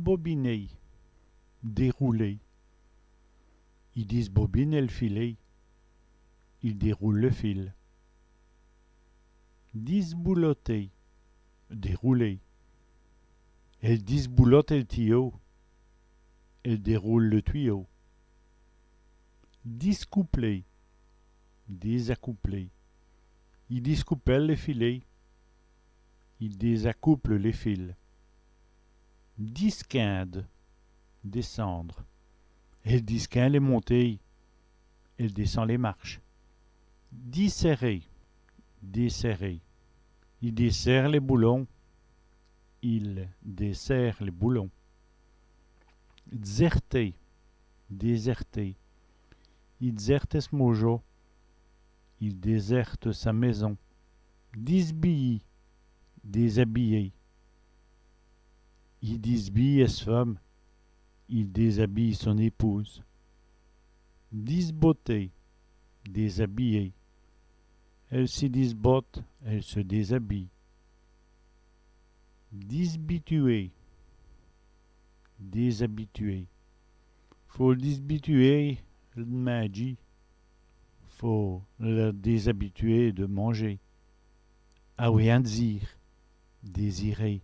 disbobiner, dérouler. Il disbobine le filet. Il déroule le fil. Disboulotter, dérouler. Elle disboulotte le tuyau. Elle déroule le tuyau. Discoupler, désaccoupler. Il discouple les filets. Il désaccouple les fils. Disquinde, descendre. Elle disquinde les montées. Elle descend les marches. Disserrer, desserrer. Il desserre les boulons. Il desserre les boulons. Déserter, déserter. Il déserte ce mojo. Il déserte sa maison. Disbiller, déshabiller. Il déshabille sa femme. Il déshabille son épouse. Disbotter, déshabiller. Elle se disbotte, elle se déshabille. Disbituer, déshabituer. Faut le disbituer de magie. Faut le déshabituer de manger. Ah oui, un dire, désirer.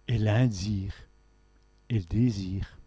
Et l'un dire, et le désir.